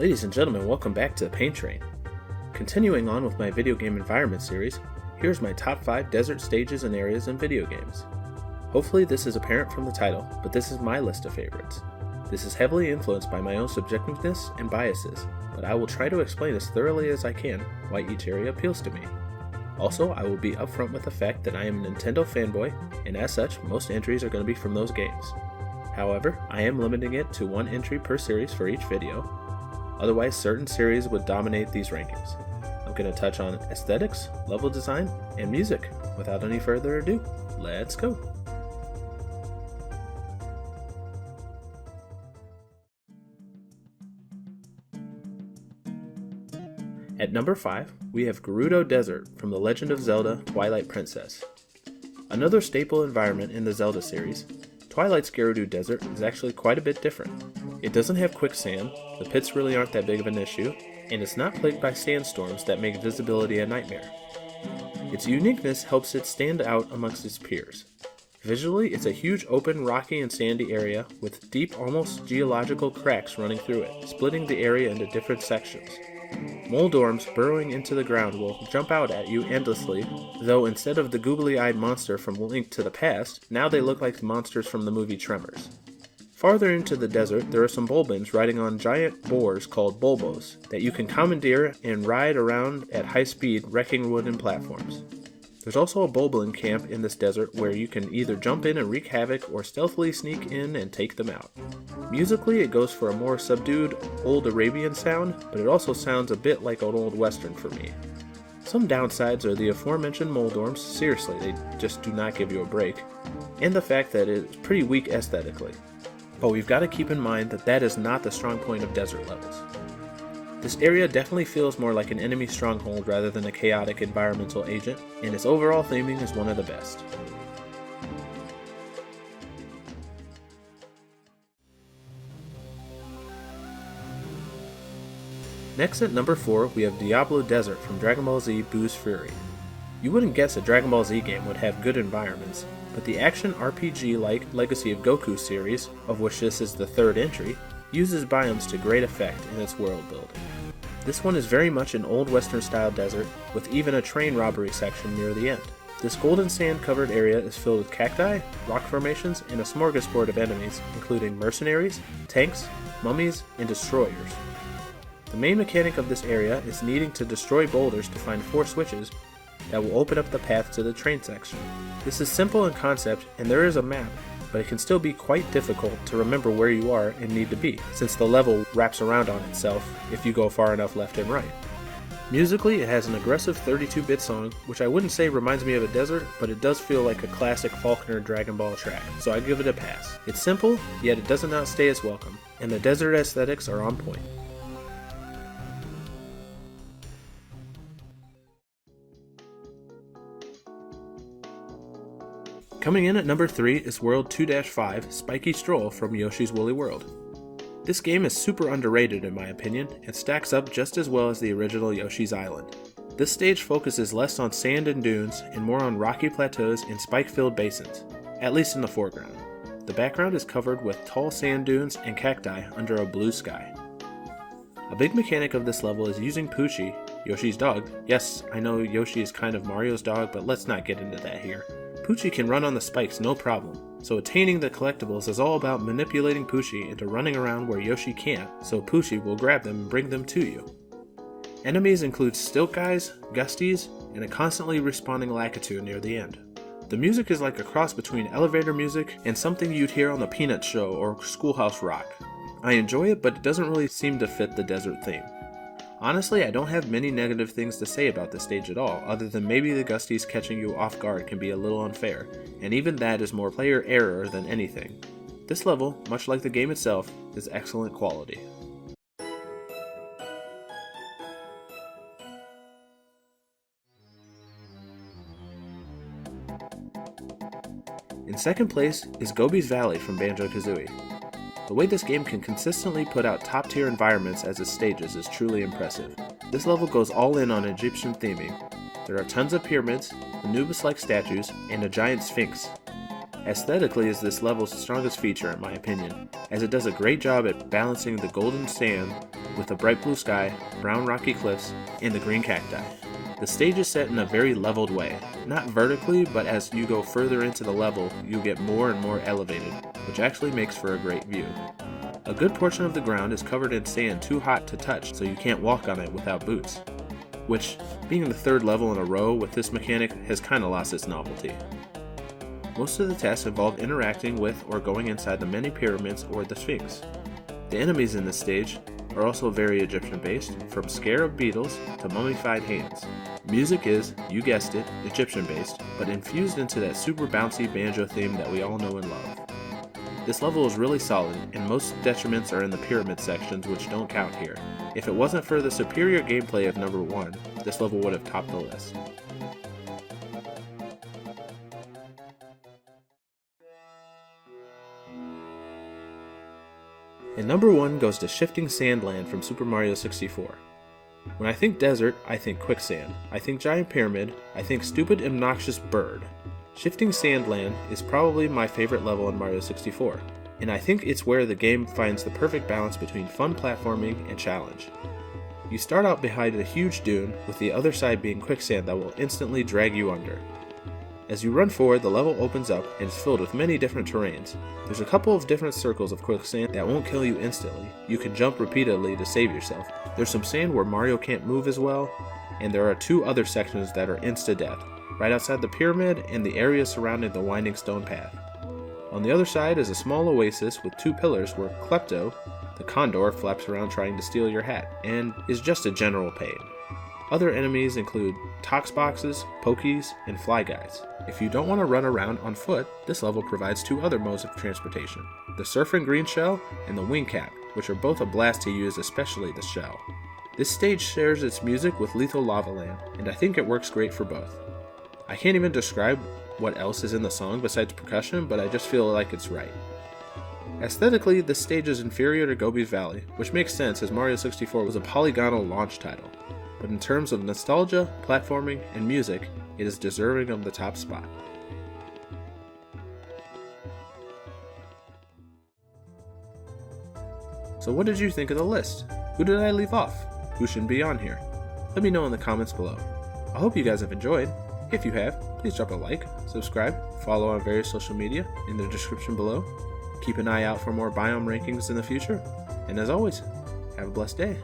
Ladies and gentlemen, welcome back to the Paint Train. Continuing on with my video game environment series, here's my top 5 desert stages and areas in video games. Hopefully this is apparent from the title, but this is my list of favorites. This is heavily influenced by my own subjectiveness and biases, but I will try to explain as thoroughly as I can why each area appeals to me. Also, I will be upfront with the fact that I am a Nintendo fanboy, and as such, most entries are going to be from those games. However, I am limiting it to 1 entry per series for each video. Otherwise, certain series would dominate these rankings. I'm going to touch on aesthetics, level design, and music. Without any further ado, let's go! At number 5, we have Gerudo Desert from The Legend of Zelda: Twilight Princess. Another staple environment in the Zelda series, Twilight's Gerudo Desert is actually quite a bit different. It doesn't have quicksand, the pits really aren't that big of an issue, and it's not plagued by sandstorms that make visibility a nightmare. Its uniqueness helps it stand out amongst its peers. Visually, it's a huge open, rocky and sandy area with deep, almost geological cracks running through it, splitting the area into different sections. Moldorms burrowing into the ground will jump out at you endlessly, though instead of the googly-eyed monster from Link to the Past, now they look like the monsters from the movie Tremors. Farther into the desert, there are some bulbins riding on giant boars called bulbos that you can commandeer and ride around at high speed, wrecking wooden platforms. There's also a bulbin camp in this desert where you can either jump in and wreak havoc or stealthily sneak in and take them out. Musically, it goes for a more subdued, old Arabian sound, but it also sounds a bit like an old western for me. Some downsides are the aforementioned Moldorms, seriously, they just do not give you a break, and the fact that it's pretty weak aesthetically. But we've got to keep in mind that that is not the strong point of desert levels. This area definitely feels more like an enemy stronghold rather than a chaotic environmental agent, and its overall theming is one of the best. Next at number 4, we have Diablo Desert from Dragon Ball Z Buu's Fury. You wouldn't guess a Dragon Ball Z game would have good environments, but the action RPG-like Legacy of Goku series, of which this is the 3rd entry, uses biomes to great effect in its world building. This one is very much an old western style desert, with even a train robbery section near the end. This golden sand covered area is filled with cacti, rock formations, and a smorgasbord of enemies, including mercenaries, tanks, mummies, and destroyers. The main mechanic of this area is needing to destroy boulders to find 4 switches that will open up the path to the train section. This is simple in concept and there is a map, but it can still be quite difficult to remember where you are and need to be, since the level wraps around on itself if you go far enough left and right. Musically, it has an aggressive 32-bit song, which I wouldn't say reminds me of a desert, but it does feel like a classic Faulkner Dragon Ball track, so I give it a pass. It's simple, yet it doesn't outstay its welcome, and the desert aesthetics are on point. Coming in at number 3 is World 2-5 Spiky Stroll from Yoshi's Woolly World. This game is super underrated in my opinion, and stacks up just as well as the original Yoshi's Island. This stage focuses less on sand and dunes, and more on rocky plateaus and spike-filled basins, at least in the foreground. The background is covered with tall sand dunes and cacti under a blue sky. A big mechanic of this level is using Poochie, Yoshi's dog. Yes, I know Yoshi is kind of Mario's dog, but let's not get into that here. Poochie can run on the spikes no problem, so attaining the collectibles is all about manipulating Poochie into running around where Yoshi can't, so Poochie will grab them and bring them to you. Enemies include stilt guys, gusties, and a constantly respawning Lakitu near the end. The music is like a cross between elevator music and something you'd hear on the Peanuts show or Schoolhouse Rock. I enjoy it, but it doesn't really seem to fit the desert theme. Honestly, I don't have many negative things to say about this stage at all, other than maybe the gusties catching you off guard can be a little unfair, and even that is more player error than anything. This level, much like the game itself, is excellent quality. In second place is Gobis Valley from Banjo-Kazooie. The way this game can consistently put out top-tier environments as its stages is truly impressive. This level goes all in on Egyptian theming. There are tons of pyramids, Anubis-like statues, and a giant sphinx. Aesthetically is this level's strongest feature in my opinion, as it does a great job at balancing the golden sand with a bright blue sky, brown rocky cliffs, and the green cacti. The stage is set in a very leveled way, not vertically, but as you go further into the level, you get more and more elevated, which actually makes for a great view. A good portion of the ground is covered in sand too hot to touch, so you can't walk on it without boots, which, being the third level in a row with this mechanic, has kinda lost its novelty. Most of the tasks involve interacting with or going inside the many pyramids or the Sphinx. The enemies in this stage are also very Egyptian based, from scarab beetles to mummified hands. Music is, you guessed it, Egyptian based, but infused into that super bouncy banjo theme that we all know and love. This level is really solid, and most detriments are in the pyramid sections, which don't count here. If it wasn't for the superior gameplay of number 1, this level would have topped the list. And number 1 goes to Shifting Sand Land from Super Mario 64. When I think desert, I think quicksand. I think giant pyramid, I think stupid obnoxious bird. Shifting Sand Land is probably my favorite level in Mario 64, and I think it's where the game finds the perfect balance between fun platforming and challenge. You start out behind a huge dune, with the other side being quicksand that will instantly drag you under. As you run forward, the level opens up and is filled with many different terrains. There's a couple of different circles of quicksand that won't kill you instantly. You can jump repeatedly to save yourself. There's some sand where Mario can't move as well, and there are 2 other sections that are insta-death, right outside the pyramid and the area surrounding the winding stone path. On the other side is a small oasis with 2 pillars where Klepto, the condor, flaps around trying to steal your hat, and is just a general pain. Other enemies include Tox Boxes, Pokies, and Fly Guys. If you don't want to run around on foot, this level provides 2 other modes of transportation, the Surfing Green Shell and the Wing Cap, which are both a blast to use, especially the shell. This stage shares its music with Lethal Lava Land, and I think it works great for both. I can't even describe what else is in the song besides percussion, but I just feel like it's right. Aesthetically, this stage is inferior to Gobis Valley, which makes sense as Mario 64 was a polygonal launch title. But in terms of nostalgia, platforming, and music, it is deserving of the top spot. So what did you think of the list? Who did I leave off? Who should be on here? Let me know in the comments below. I hope you guys have enjoyed. If you have, please drop a like, subscribe, follow on various social media in the description below. Keep an eye out for more biome rankings in the future. And as always, have a blessed day.